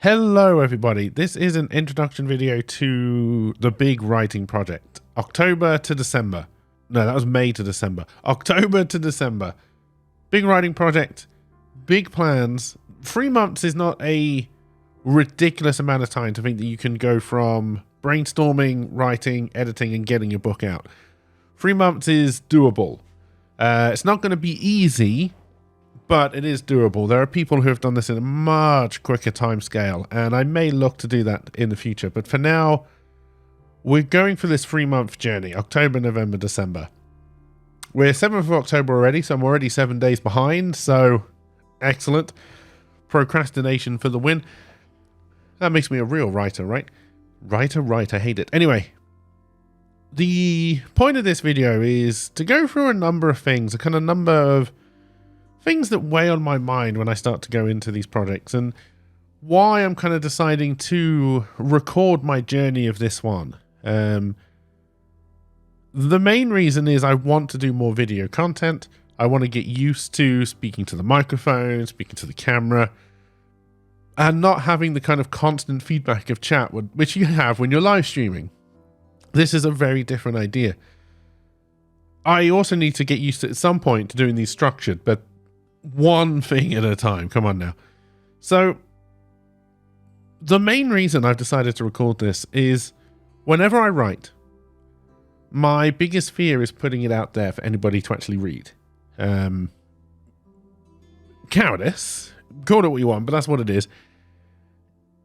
Hello everybody, this is an introduction video to the big writing project. October to December. No, that was May to December. October to December. Big writing project, big plans. 3 months is not a ridiculous amount of time to think that you can go from brainstorming, writing, editing, and getting your book out. 3 months is doable. It's not going to be easy, but it is doable. There are people who have done this in a much quicker time scale, and I may look to do that in the future. But for now, we're going for this 3-month journey, October, November, December. We're 7th of October already, so I'm already 7 days behind, so excellent. Procrastination for the win. That makes me a real writer, right? Right, I hate it. Anyway, the point of this video is to go through a number of things, a kind of number of things that weigh on my mind when I start to go into these projects, and why I'm kind of deciding to record my journey of this one. The main reason is I want to do more video content. I want to get used to speaking to the microphone, speaking to the camera, and not having the kind of constant feedback of chat which you have when you're live streaming. This is a very different idea. I also need to get used to, at some point, to doing these structured, but one thing at a time. Come on now. So the main reason I've decided to record this is whenever I write, my biggest fear is putting it out there for anybody to actually read. Cowardice. Call it what you want, but that's what it is.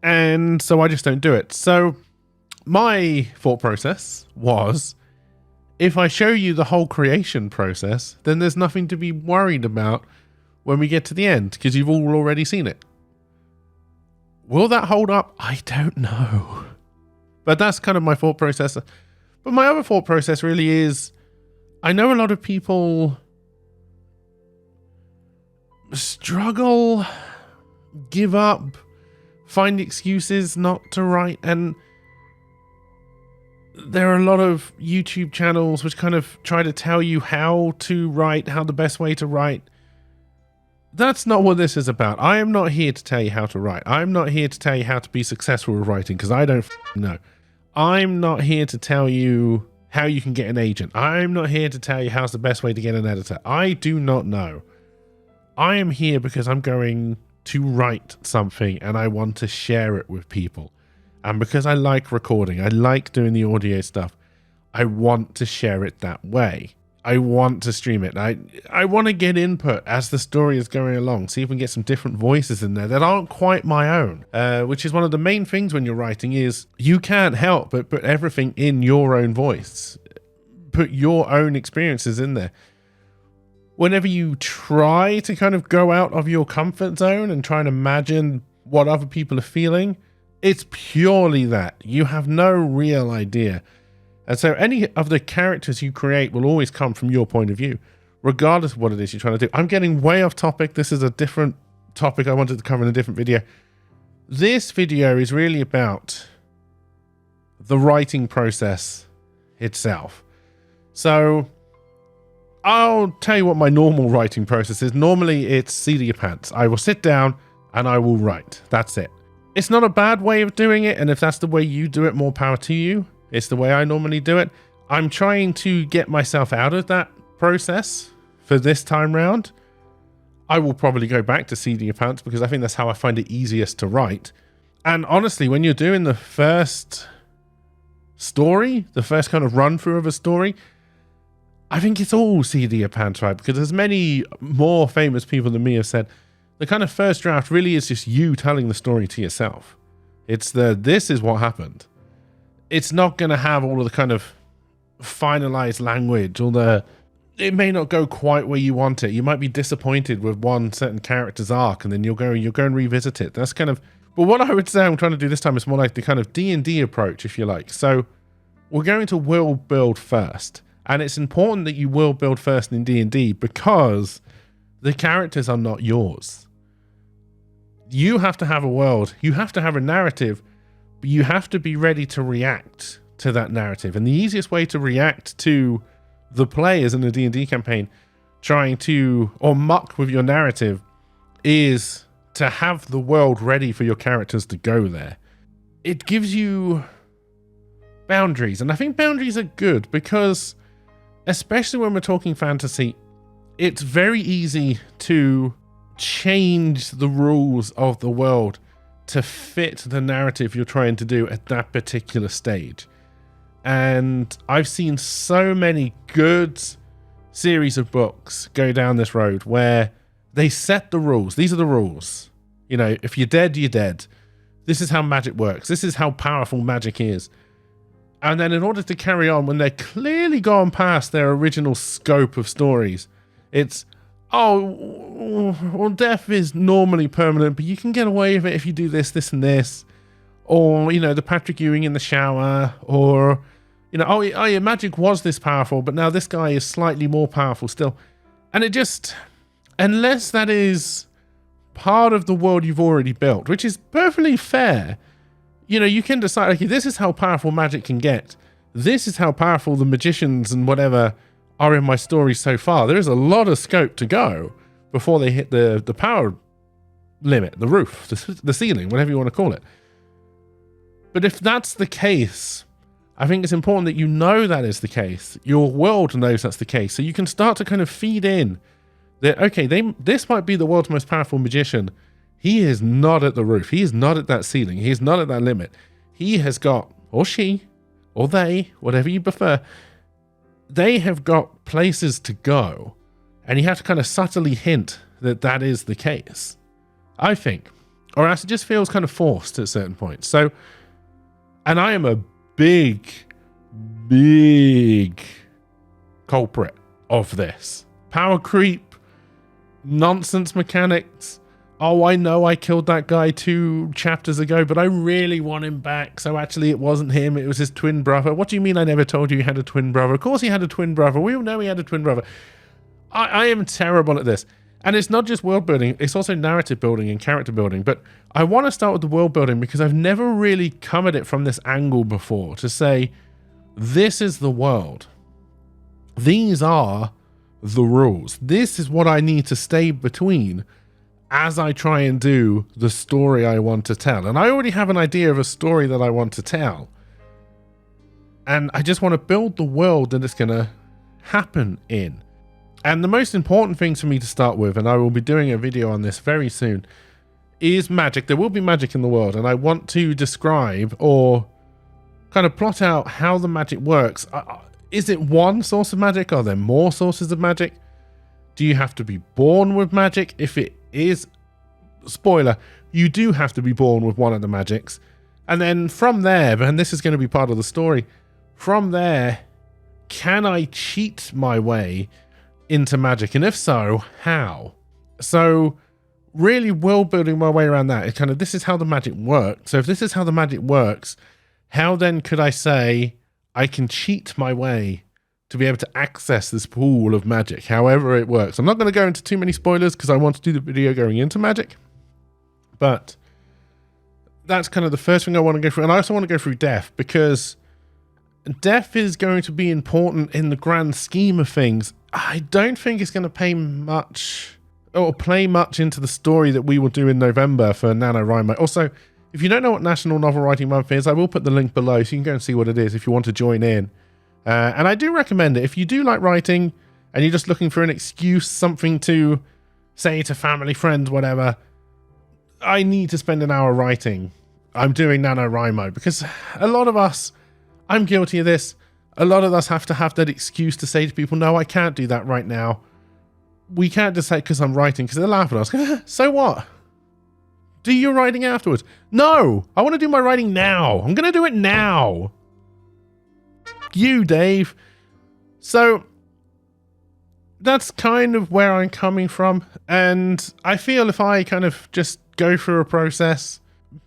And so I just don't do it. So my thought process was, if I show you the whole creation process, then there's nothing to be worried about when we get to the end, because you've all already seen it. Will that hold up? I don't know. But that's kind of my thought process. But my other thought process really is, I know a lot of people struggle, give up, find excuses not to write, and there are a lot of YouTube channels which kind of try to tell you how to write, how the best way to write. That's not what this is about. I am not here to tell you how to write. I'm not here to tell you how to be successful with writing, because I don't know. I'm not here to tell you how you can get an agent. I'm not here to tell you how's the best way to get an editor. I do not know. I am here because I'm going to write something and I want to share it with people. And because I like recording, I like doing the audio stuff, I want to share it that way. I want to stream it. I want to get input as the story is going along, see if we can get some different voices in there that aren't quite my own, which is one of the main things when you're writing is you can't help but put everything in your own voice. Put your own experiences in there. Whenever you try to kind of go out of your comfort zone and try and imagine what other people are feeling, it's purely that. You have no real idea. And so any of the characters you create will always come from your point of view, regardless of what it is you're trying to do. I'm getting way off topic. This is a different topic I wanted to cover in a different video. This video is really about the writing process itself. So I'll tell you what my normal writing process is. Normally it's seat of your pants. I will sit down and I will write. That's it. It's not a bad way of doing it. And if that's the way you do it, more power to you. It's the way I normally do it. I'm trying to get myself out of that process for this time round. I will probably go back to seat of your pants because I think that's how I find it easiest to write. And honestly, when you're doing the first story, the first kind of run through of a story, I think it's all seat of your pants, right? Because as many more famous people than me have said, the kind of first draft really is just you telling the story to yourself. It's this is what happened. It's not going to have all of the kind of finalized language, or it may not go quite where you want it. You might be disappointed with one certain character's arc, and then you'll go and revisit it. That's kind of, but what I would say I'm trying to do this time is more like the kind of D&D approach, if you like. So we're going to world build first, and it's important that you world build first in D&D because the characters are not yours. You have to have a world, you have to have a narrative, but you have to be ready to react to that narrative. And the easiest way to react to the players in a D&D campaign trying to, or muck with your narrative, is to have the world ready for your characters to go there. It gives you boundaries, and I think boundaries are good because, especially when we're talking fantasy, it's very easy to change the rules of the world to fit the narrative you're trying to do at that particular stage. And I've seen so many good series of books go down this road where they set the rules. These are the rules. You know, if you're dead, you're dead. This is how magic works. This is how powerful magic is. And then in order to carry on, when they're clearly gone past their original scope of stories, it's, oh, well, death is normally permanent, but you can get away with it if you do this, this, and this. Or, you know, the Patrick Ewing in the shower. Or, you know, oh yeah, magic was this powerful, but now this guy is slightly more powerful still. And it just, unless that is part of the world you've already built, which is perfectly fair, you know, you can decide, okay, this is how powerful magic can get. This is how powerful the magicians and whatever are in my story so far. There is a lot of scope to go before they hit the power limit, the roof, the ceiling, whatever you want to call it. But if that's the case, I think it's important that you know that is the case. Your world knows that's the case. So you can start to kind of feed in that, okay, this might be the world's most powerful magician. He is not at the roof. He is not at that ceiling. He is not at that limit. He has got, or she, or they, whatever you prefer, they have got places to go. And you have to kind of subtly hint that that is the case, I think. Or else it just feels kind of forced at certain points. So, and I am a big culprit of this. Power creep, nonsense mechanics. Oh, I know I killed that guy 2 chapters ago, but I really want him back. So actually it wasn't him, it was his twin brother. What do you mean I never told you he had a twin brother? Of course he had a twin brother. We all know he had a twin brother. I am terrible at this. And it's not just world building, it's also narrative building and character building. But I want to start with the world building because I've never really come at it from this angle before, to say, this is the world. These are the rules. This is what I need to stay between as I try and do the story I want to tell. And I already have an idea of a story that I want to tell. And I just want to build the world that it's going to happen in. And the most important things for me to start with, and I will be doing a video on this very soon, is magic. There will be magic in the world, and I want to describe or kind of plot out how the magic works. Is it one source of magic? Are there more sources of magic? Do you have to be born with magic? If it is, spoiler, you do have to be born with one of the magics. And then from there, and this is going to be part of the story, from there, can I cheat my way into magic? And if so, how? So really world building my way around that. It's kind of, this is how the magic works. So if this is how the magic works, how then could I say I can cheat my way to be able to access this pool of magic, however it works? I'm not going to go into too many spoilers because I want to do the video going into magic, but that's kind of the first thing I want to go through. And I also want to go through death, because death is going to be important in the grand scheme of things. I don't think it's going to pay much or play much into the story that we will do in November for NaNoWriMo. Also, if you don't know what National Novel Writing Month is, I will put the link below so you can go and see what it is if you want to join in. And I do recommend it. If you do like writing and you're just looking for an excuse, something to say to family, friends, whatever, I need to spend an hour writing, I'm doing NaNoWriMo, because a lot of us, I'm guilty of this, a lot of us have to have that excuse to say to people, no, I can't do that right now. We can't just say because I'm writing, because they'll laugh at us. So what? Do your writing afterwards. No, I want to do my writing now. I'm going to do it now. You, Dave. So that's kind of where I'm coming from. And I feel if I kind of just go through a process,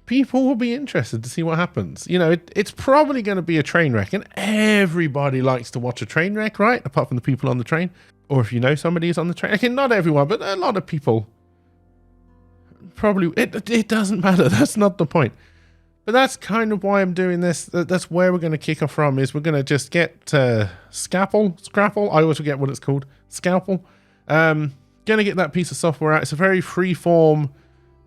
people will be interested to see what happens. You know, it's probably going to be a train wreck, and everybody likes to watch a train wreck, right? Apart from the people on the train. Or if you know somebody who's on the train. Okay, not everyone, but a lot of people. Probably, it doesn't matter. That's not the point. But that's kind of why I'm doing this. That's where we're going to kick off from, is we're going to just get Scrapple. I always forget what it's called. Scalpel. Going to get that piece of software out. It's a very free-form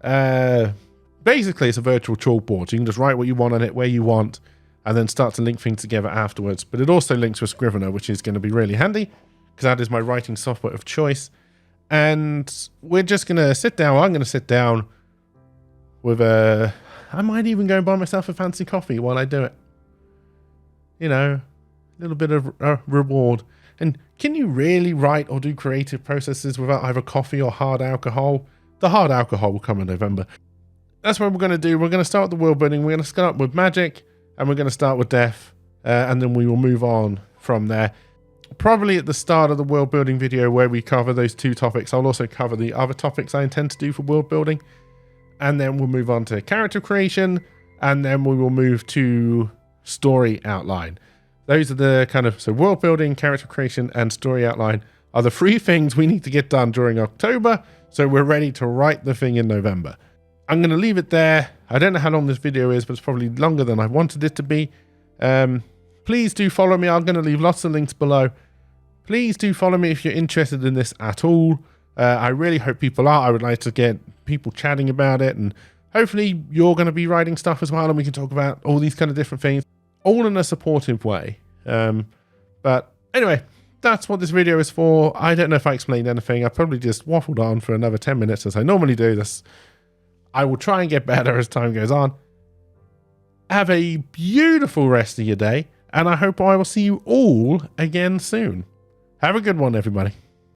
Basically, it's a virtual chalkboard. So you can just write what you want on it, where you want, and then start to link things together afterwards. But it also links with Scrivener, which is going to be really handy because that is my writing software of choice. And we're just going to sit down. I'm going to sit down with a... I might even go buy myself a fancy coffee while I do it. You know, a little bit of reward. And can you really write or do creative processes without either coffee or hard alcohol? The hard alcohol will come in November. That's what we're going to do. We're going to start the world building. We're going to start with magic, and we're going to start with death, and then we will move on from there. Probably at the start of the world building video where we cover those 2 topics, I'll also cover the other topics I intend to do for world building. And then we'll move on to character creation, and then we will move to story outline. Those are the kind of... So world building, character creation, and story outline are the 3 things we need to get done during October, so we're ready to write the thing in November. I'm going to leave it there. I don't know how long this video is, but it's probably longer than I wanted it to be. Please do follow me. I'm going to leave lots of links below. Please do follow me if you're interested in this at all. I really hope people are. I would like to get people chatting about it, and hopefully you're going to be writing stuff as well, and we can talk about all these kind of different things, all in a supportive way. But anyway, that's what this video is for. I don't know if I explained anything. I probably just waffled on for another 10 minutes as I normally do. I will try and get better as time goes on. Have a beautiful rest of your day, and I hope I will see you all again soon. Have a good one, everybody.